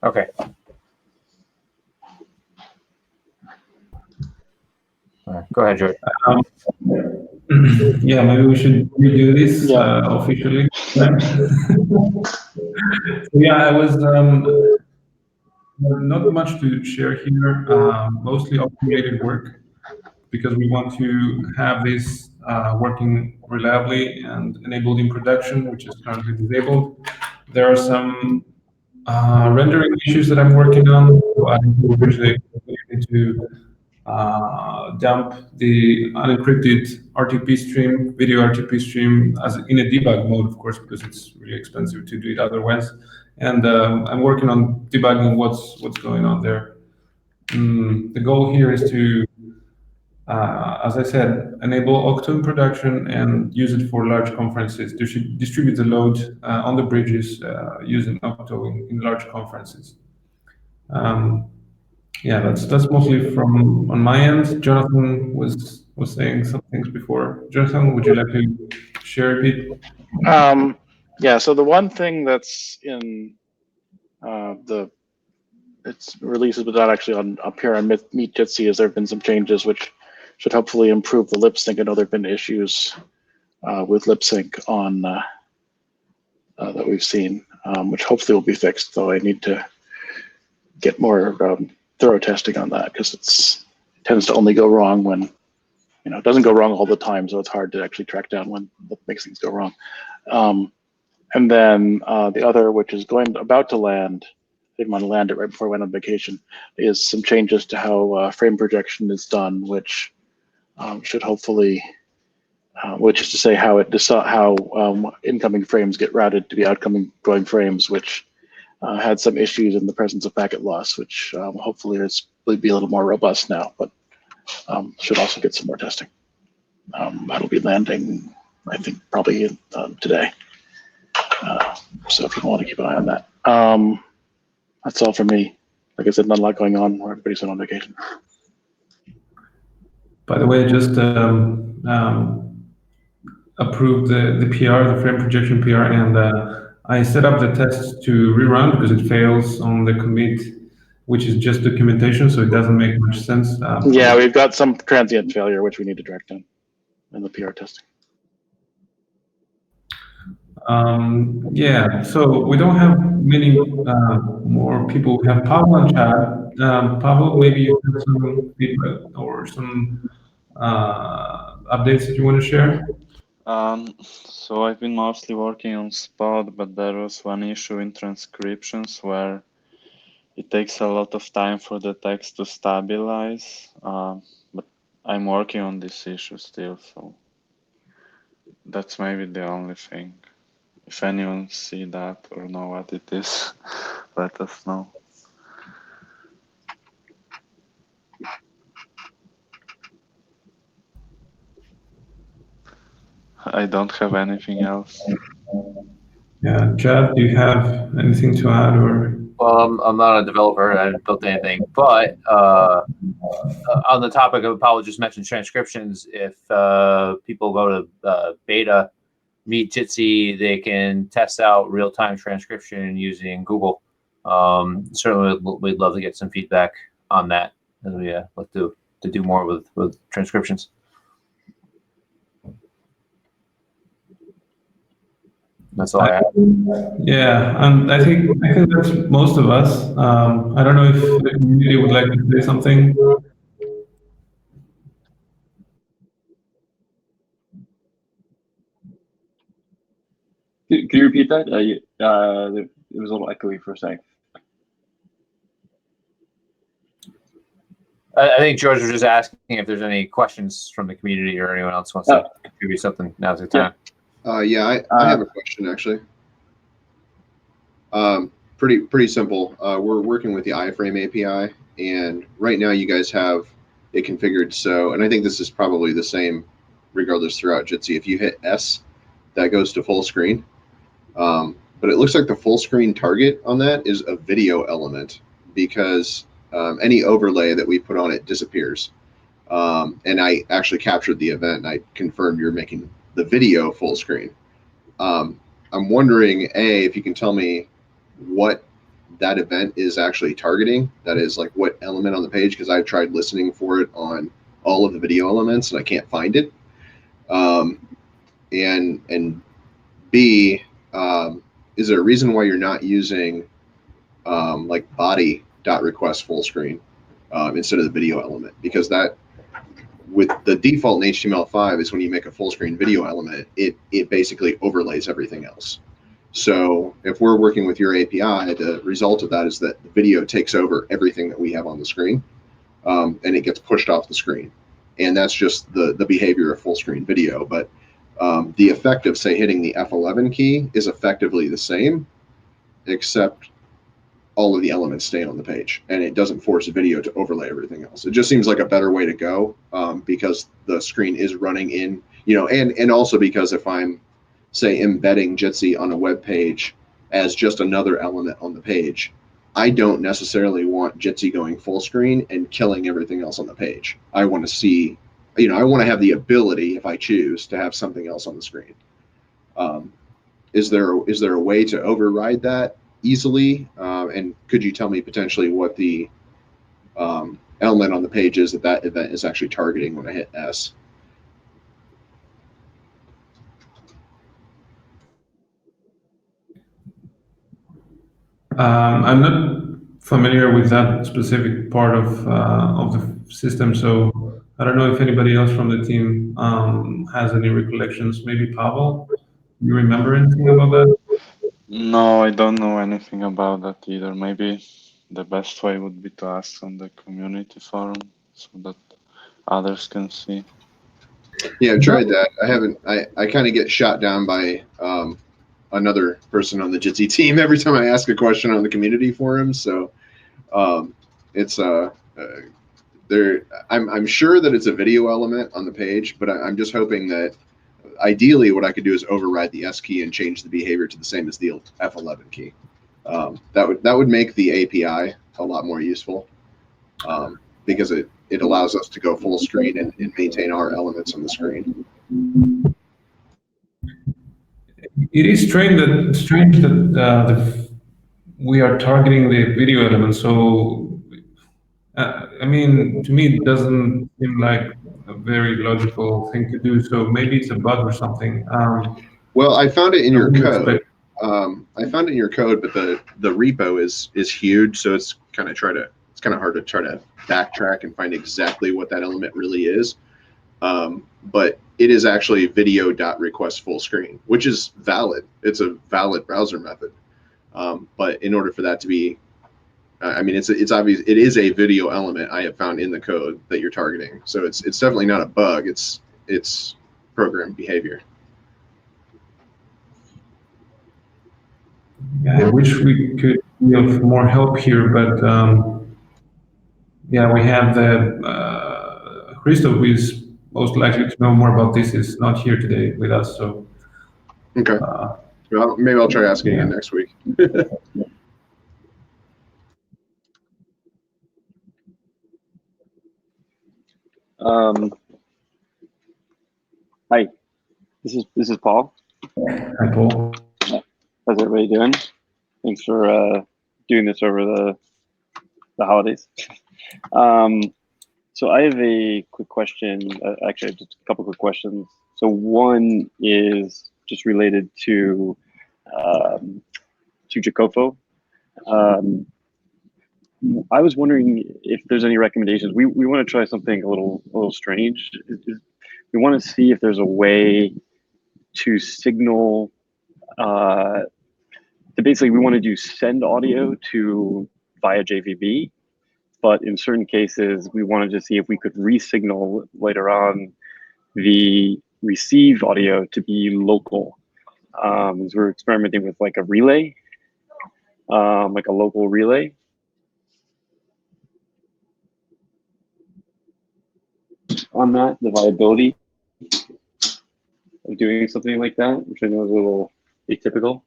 Okay. Go ahead, George. Yeah, maybe we should redo this officially. So yeah, I was not much to share here, mostly automated work because we want to have this working reliably and enabled in production, which is currently disabled. There are some rendering issues that I'm working on. So I usually need to dump the unencrypted RTP stream, video RTP stream, as in a debug mode, of course, because it's really expensive to do it otherwise. And I'm working on debugging what's going on there. The goal here is to, as I said, enable Octo in production and use it for large conferences. Distribute the load on the bridges using Octo in large conferences. Yeah, that's mostly from on my end. Jonathan was saying some things before. Jonathan, would you like to share a bit? Yeah. So the one thing that's in its releases, but not actually on up here on Meet Jitsi, is there have been some changes which should hopefully improve the lip sync. I know there have been issues with lip sync on that we've seen, which hopefully will be fixed. Though I need to get more thorough testing on that because it tends to only go wrong when it doesn't go wrong all the time. So it's hard to actually track down what makes things go wrong. And then the other, which is about to land, I didn't want to land it right before I went on vacation, is some changes to how frame projection is done, which should hopefully, which is to say how incoming frames get routed to be outgoing frames, which had some issues in the presence of packet loss, which hopefully will be a little more robust now, but should also get some more testing. That'll be landing, I think, probably today. So if you want to keep an eye on that. That's all for me. Like I said, not a lot going on. Everybody's on vacation. By the way, just approved the PR, the frame projection PR, and I set up the test to rerun because it fails on the commit, which is just documentation, so it doesn't make much sense. Yeah, we've got some transient failure, which we need to track down in the PR testing. Yeah, so we don't have many more people. We have Pavel and Chad. Pavel, maybe you have some feedback or some updates that you want to share? So I've been mostly working on Spot, but there was one issue in transcriptions where it takes a lot of time for the text to stabilize. But I'm working on this issue still, so that's maybe the only thing. If anyone see that or know what it is, let us know. I don't have anything else. Yeah, Chad, do you have anything to add or? Well, I'm not a developer. I haven't built anything, but on the topic of Paul just mentioned transcriptions, if people go to beta Meet Jitsi, they can test out real-time transcription using Google. Certainly, we'd love to get some feedback on that, and we like to do more with transcriptions. That's all I have. Yeah, and I think that's most of us. I don't know if the community would like to say something. Can you repeat that? It was a little echoey for a second. I think George was just asking if there's any questions from the community or anyone else wants to contribute something. Now's the time. Yeah, I have a question actually. Pretty simple. We're working with the iframe API, and right now you guys have it configured so, and I think this is probably the same regardless throughout Jitsi. If you hit S, that goes to full screen. But it looks like the full screen target on that is a video element because any overlay that we put on it disappears. And I actually captured the event and I confirmed you're making the video full screen. I'm wondering, A, if you can tell me what that event is actually targeting. That is like what element on the page, because I've tried listening for it on all of the video elements and I can't find it. And B, is there a reason why you're not using like body.request full screen instead of the video element? Because that, with the default in HTML5, is when you make a full screen video element, it basically overlays everything else. So if we're working with your API, the result of that is that the video takes over everything that we have on the screen, and it gets pushed off the screen. And that's just the behavior of full screen video. But the effect of, say, hitting the F11 key is effectively the same, except all of the elements stay on the page, and it doesn't force a video to overlay everything else. It just seems like a better way to go, because the screen is running in, and also because if I'm, say, embedding Jitsi on a web page as just another element on the page, I don't necessarily want Jitsi going full screen and killing everything else on the page. I want to see, I want to have the ability, if I choose, to have something else on the screen. Is there a way to override that easily? And could you tell me potentially what the element on the page is that event is actually targeting when I hit S? I'm not familiar with that specific part of the system, so I don't know if anybody else from the team has any recollections. Maybe Pavel, you remember anything about that? No, I don't know anything about that either. Maybe the best way would be to ask on the community forum so that others can see. Yeah, I've tried that. I haven't. I kind of get shot down by another person on the Jitsi team every time I ask a question on the community forum. So it's there. I'm sure that it's a video element on the page, but I'm just hoping that ideally what I could do is override the S key and change the behavior to the same as the F11 key. That would make the API a lot more useful, because it allows us to go full screen and maintain our elements on the screen. It is strange that we are targeting the video element. So, I mean, to me, it doesn't seem like a very logical thing to do. So maybe it's a bug or something. Well, I found it in your code. Expect- I found it in your code, but the repo is huge, so it's kind of hard to try to backtrack and find exactly what that element really is. But it is actually video.request full screen, which is valid. It's a valid browser method. But in order for that to be, I mean, it's obvious it is a video element I have found in the code that you're targeting. So it's definitely not a bug. It's program behavior. I wish we could be of more help here, but yeah, we have the Christo, who is most likely to know more about this, is not here today with us. So Okay. Well, maybe I'll try asking again next week. Hi, this is Paul. Hi, Paul. How's everybody doing? Thanks for doing this over the holidays. So I have a quick question. Actually, just a couple quick questions. So one is just related to Jacopo. I was wondering if there's any recommendations. We want to try something a little strange. We want to see if there's a way to signal. Basically, we want to do send audio to via JVB, but in certain cases, we wanted to see if we could re-signal later on the received audio to be local. As we're experimenting with like a relay, like a local relay. On that, the viability of doing something like that, which I know is a little atypical.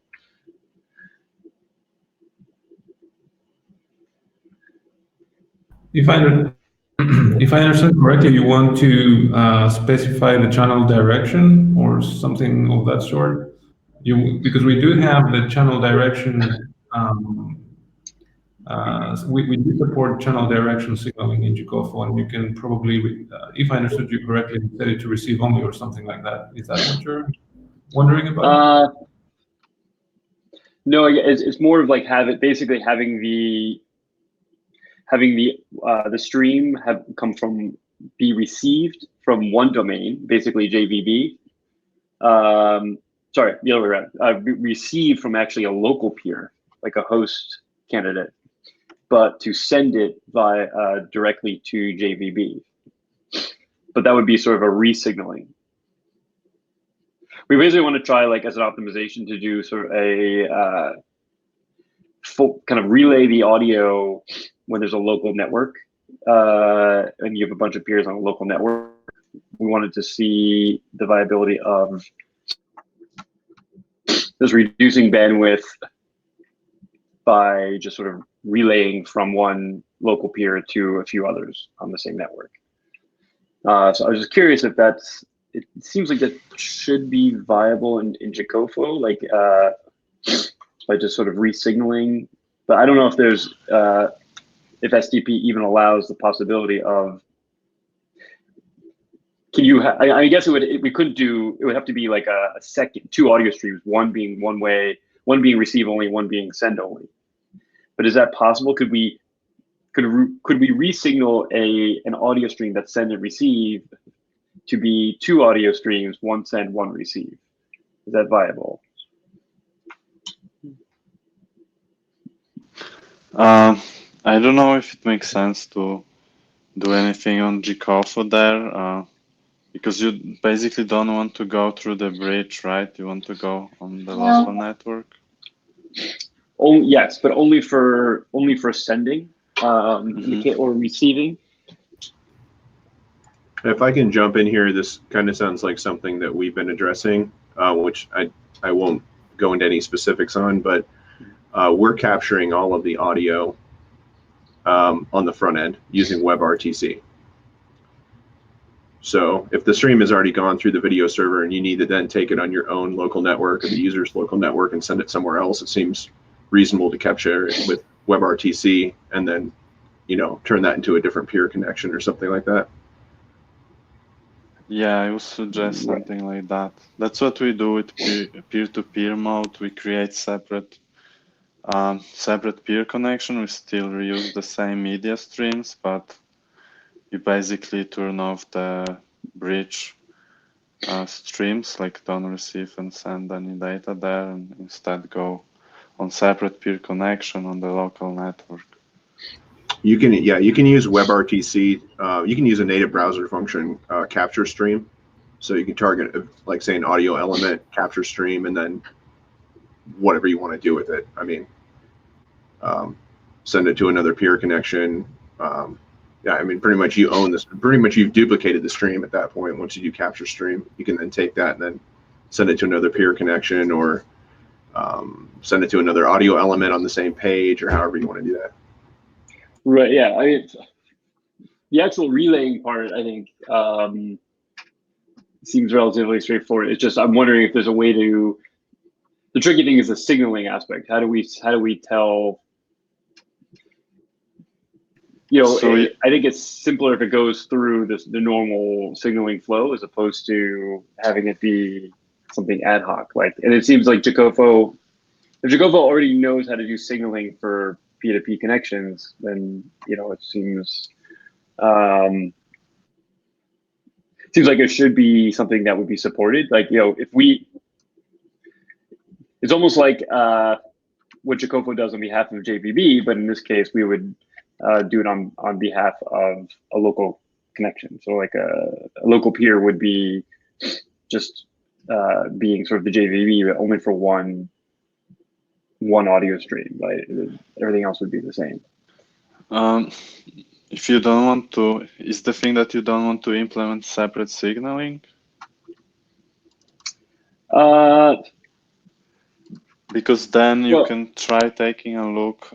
If I understand correctly, you want to specify the channel direction or something of that sort. Because we do have the channel direction we do support channel direction signaling in Jitsi, and you can probably, if I understood you correctly, set it to receive only or something like that. Is that what you're wondering about? No, it's more of like basically having the stream be received from one domain, basically JVB. Sorry, the other way around. Received from actually a local peer, like a host candidate, but to send it directly to JVB. But that would be sort of a resignaling. We basically want to try, like, as an optimization, to do sort of a full kind of relay the audio when there's a local network, and you have a bunch of peers on a local network. We wanted to see the viability of just reducing bandwidth by just sort of relaying from one local peer to a few others on the same network. So I was just curious if it seems like that should be viable in Jitsi, like by just sort of resignaling. But I don't know if there's, if SDP even allows the possibility of, I guess we couldn't do, it would have to be like a second, two audio streams, one being one way, one being receive only, one being send only. But is that possible? Could we re-signal an audio stream that's send and receive to be two audio streams, one send, one receive? Is that viable? I don't know if it makes sense to do anything on Jitsi there, because you basically don't want to go through the bridge, right? You want to go on the local network. Oh yes, but only for sending or receiving. If I can jump in here, this kind of sounds like something that we've been addressing, which I won't go into any specifics on, but we're capturing all of the audio on the front end using WebRTC. So if the stream has already gone through the video server and you need to then take it on your own local network or the user's local network and send it somewhere else, it seems reasonable to capture it with WebRTC and then, turn that into a different peer connection or something like that. Yeah, I would suggest something like that. That's what we do with peer-to-peer mode. We create separate peer connection. We still reuse the same media streams, but you basically turn off the bridge streams, like don't receive and send any data there, and instead go on separate peer connection on the local network. You can use WebRTC. You can use a native browser function capture stream. So you can target, like, say, an audio element, capture stream, and then whatever you want to do with it. I mean, send it to another peer connection. Yeah, I mean, pretty much you own this. Pretty much you've duplicated the stream at that point. Once you do capture stream, you can then take that and then send it to another peer connection, or send it to another audio element on the same page, or however you want to do that. Right. Yeah. I mean, the actual relaying part, I think, seems relatively straightforward. It's just I'm wondering if there's a way to. The tricky thing is the signaling aspect. How do we tell? I think it's simpler if it goes through the normal signaling flow as opposed to having it be something ad hoc. And it seems like Jitsi, if Jitsi already knows how to do signaling for P2P connections, then it seems like it should be something that would be supported. It's almost like what Jitsi does on behalf of JVB, but in this case, we would do it on behalf of a local connection. So like a local peer would be just being sort of the JVB, but only for one audio stream. Right? Everything else would be the same. If you don't want to, is the thing that you don't want to implement separate signaling? Because then you can try taking a look.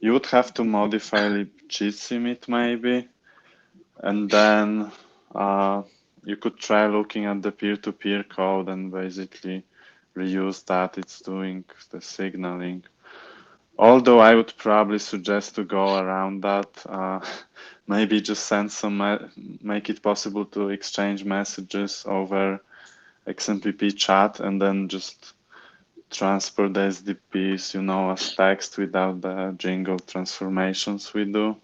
You would have to modify Jitsi maybe, and then you could try looking at the peer-to-peer code and basically reuse that. It's doing the signaling. Although I would probably suggest to go around that. Maybe just send make it possible to exchange messages over XMPP chat and then just transfer the SDPs, as text without the jingle transformations we do.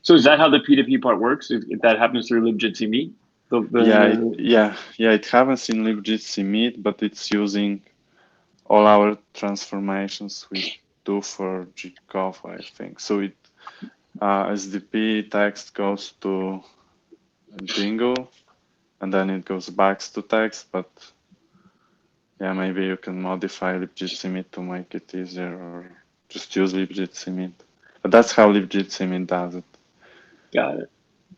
So is that how the P2P part works? If that happens through libjitsi meet? Yeah, it happens in libjitsi meet, but it's using all our transformations we do for gconf, I think. So it SDP text goes to jingle, and then it goes back to text. But yeah, maybe you can modify libjitsi meet to make it easier, or just use libjitsi meet. But that's how libjitsi meet does it. Got it.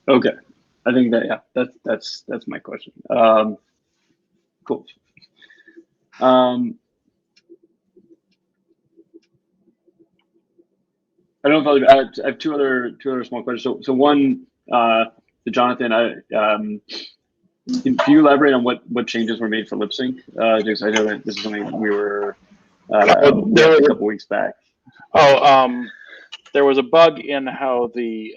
Okay. I think that's my question. Cool. I don't know if I have two other small questions. So one, to Jonathan, can you elaborate on what changes were made for lip sync? Because I know that this is something we were a couple weeks back. There was a bug in how the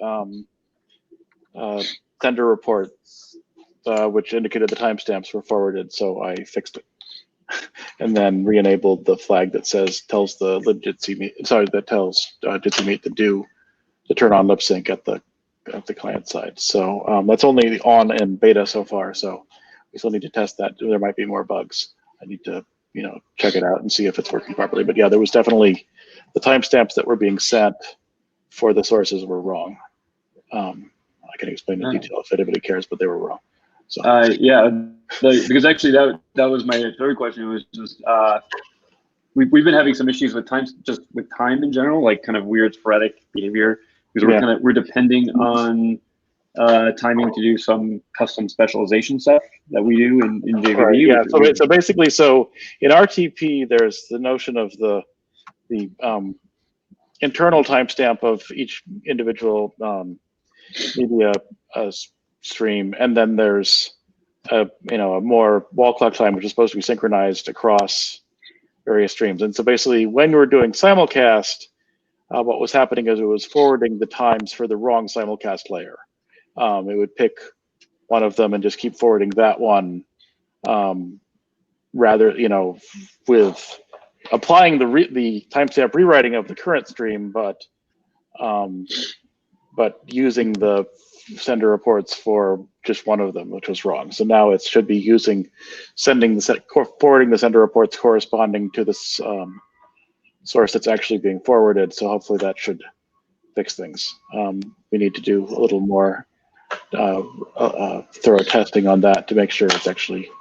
sender reports, which indicated the timestamps were forwarded, so I fixed it. And then re-enabled the flag that tells the libjitsi meet, that tells Jitsi meet to turn on lip sync at the client side. So that's only on in beta so far. So we still need to test that. There might be more bugs. I need to check it out and see if it's working properly. But yeah, there was definitely the timestamps that were being sent for the sources were wrong. I can explain in detail if anybody cares, but they were wrong. So yeah, because actually that was my third question. It was just we've been having some issues with time in general, like kind of weird sporadic behavior, because we're depending on timing to do some custom specialization stuff that we do in JVB. Right, yeah. So basically, in RTP, there's the notion of the internal timestamp of each individual media stream, and then there's a more wall clock time, which is supposed to be synchronized across various streams. And so basically, when we were doing simulcast, what was happening is it was forwarding the times for the wrong simulcast layer. It would pick one of them and just keep forwarding that one, rather with applying the timestamp rewriting of the current stream, but using the sender reports for just one of them, which was wrong. So now it should be forwarding the sender reports corresponding to this source that's actually being forwarded. So hopefully that should fix things. We need to do a little more thorough testing on that to make sure it's actually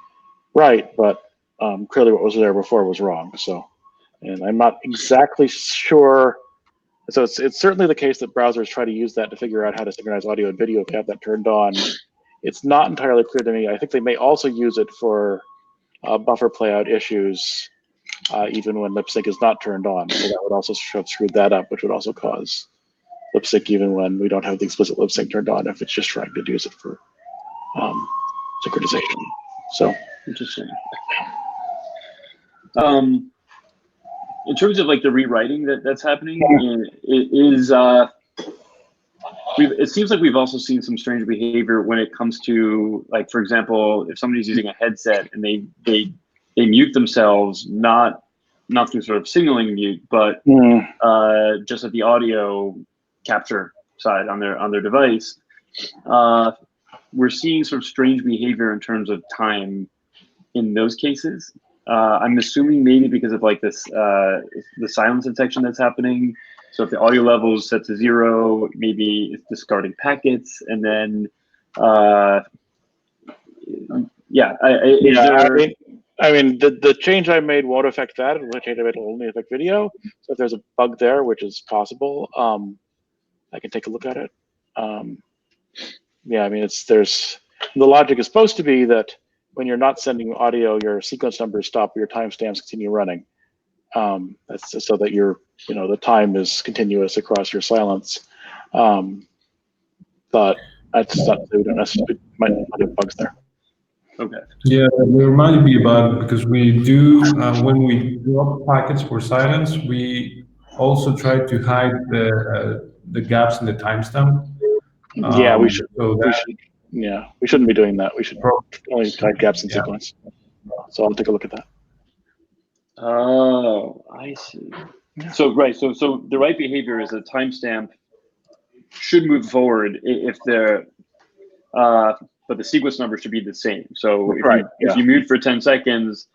right. But clearly what was there before was wrong. So, and I'm not exactly sure. So it's certainly the case that browsers try to use that to figure out how to synchronize audio and video if they have that turned on. It's not entirely clear to me. I think they may also use it for buffer playout issues, even when lip sync is not turned on. So that would also have screwed that up, which would also cause lip sync even when we don't have the explicit lip sync turned on, if it's just trying to use it for synchronization. So interesting. In terms of like the rewriting that's happening, it seems like we've also seen some strange behavior when it comes to, like, for example, if somebody's using a headset and they mute themselves, not through sort of signaling mute, but just at the audio capture side on their device, we're seeing sort of strange behavior in terms of time in those cases. I'm assuming maybe because of like this the silence detection that's happening. So if the audio level is set to 0, maybe it's discarding packets, and then the change I made won't affect that. The change I made will only affect video. So if there's a bug there, which is possible, I can take a look at it. The logic is supposed to be that when you're not sending audio, your sequence numbers stop, your timestamps continue running. That's just so that the time is continuous across your silence. But that's not, we don't necessarily might have bugs there. Okay. Yeah, there might be a bug because we do, when we drop packets for silence, we also try to hide the gaps in the timestamp. Yeah, we should. So We that should. Yeah, we shouldn't be doing that. We should only type gaps in Yeah. sequence. So I'll take a look at that. Oh, I see. So right, so the right behavior is a timestamp should move forward if the but the sequence number should be the same. So if Right, if you mute for 10 seconds,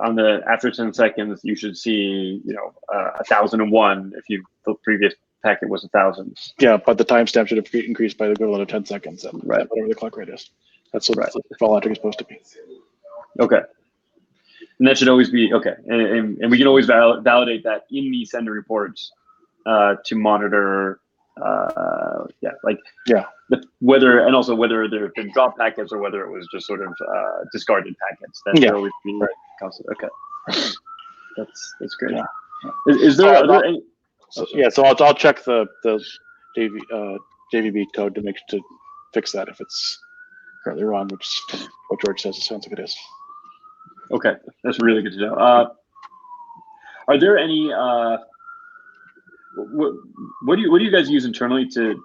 on the after 10 seconds you should see 1001 if the previous packet was 1,000. Yeah, but the timestamp should have increased by the equivalent of 10 seconds. Right. Whatever the clock rate is. That's what Right. the default logic is supposed to be. Okay. And that should always be okay. And we can always validate that in the sender reports to monitor whether there have been drop packets or whether it was just sort of discarded packets. That should always be constant. Okay. That's great. Yeah. Is there other any? So I'll check the JVB code to fix that if it's currently wrong, which is kind of what George says. It sounds like it is. Okay, that's really good to know. Are there any? What do you guys use internally to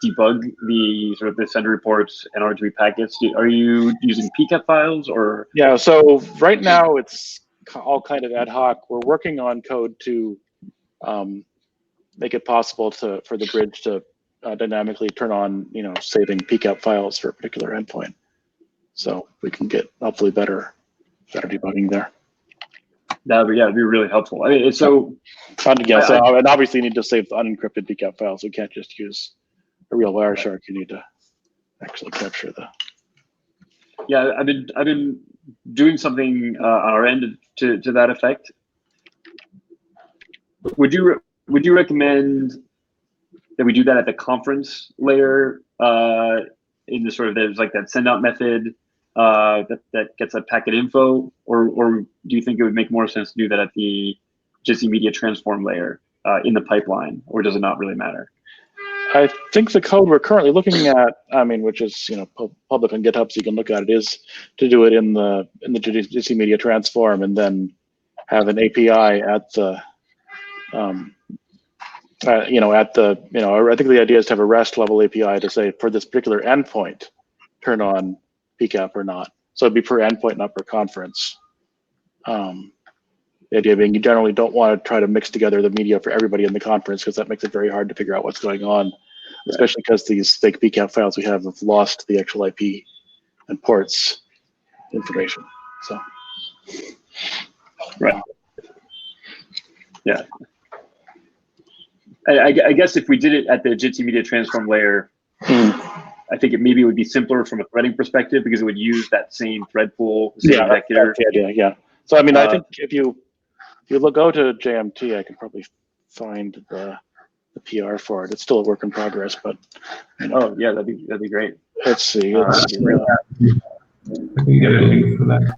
debug the sort of the sender reports and RGB packets? Are you using PCAP files or? Yeah. So right now it's all kind of ad hoc. We're working on code to make it possible for the bridge to dynamically turn on, saving PCAP files for a particular endpoint. So we can get hopefully better debugging there. That'd be really helpful. I mean, it's so. And obviously you need to save the unencrypted PCAP files. You can't just use a real Wireshark. You need to actually capture the. Yeah, I've been doing something on our end to that effect. Would you recommend that we do that at the conference layer in the sort of there's like that send out method that gets a packet info, or do you think it would make more sense to do that at the Jitsi media transform layer in the pipeline, or does it not really matter? I think the code we're currently looking at, which is public on GitHub, so you can look at it, is to do it in the Jitsi media transform and then have an API at the I think the idea is to have a REST level API to say for this particular endpoint, turn on PCAP or not. So it'd be per endpoint, not per conference. The idea being you generally don't want to try to mix together the media for everybody in the conference because that makes it very hard to figure out what's going on, especially because these fake PCAP files we have lost the actual IP and ports information. So. Right. Yeah. I guess if we did it at the Jitsi media transform layer, I think maybe it would be simpler from a threading perspective because it would use that same thread pool, same executor. That's the idea. Yeah. So I think if you go to JMT, I can probably find the PR for it. It's still a work in progress, but oh yeah, that'd be great. Let's see. I can get a link for that.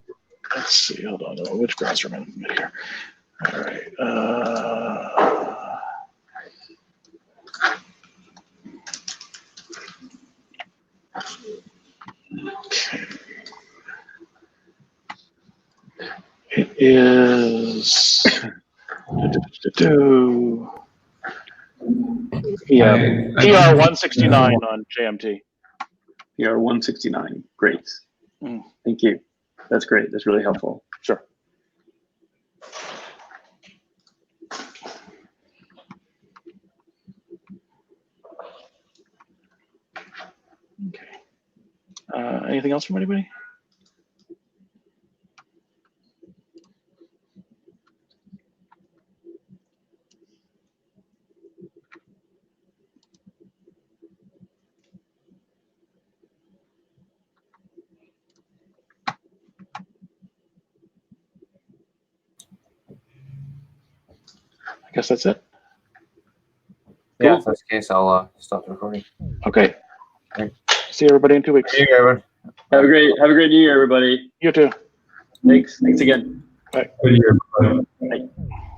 Let's see. Hold on. Which browser am I looking at here? All right. Okay. It is PR 169 on JMT. PR 169. Great. Thank you. That's great. That's really helpful. Sure. Okay. Anything else from anybody? I guess that's it. Yeah, if that's the case, I'll stop the recording. Okay. Great. See everybody in 2 weeks. See you, everyone. Have a great New Year, everybody. You too. Thanks again. Bye. Good year, everybody.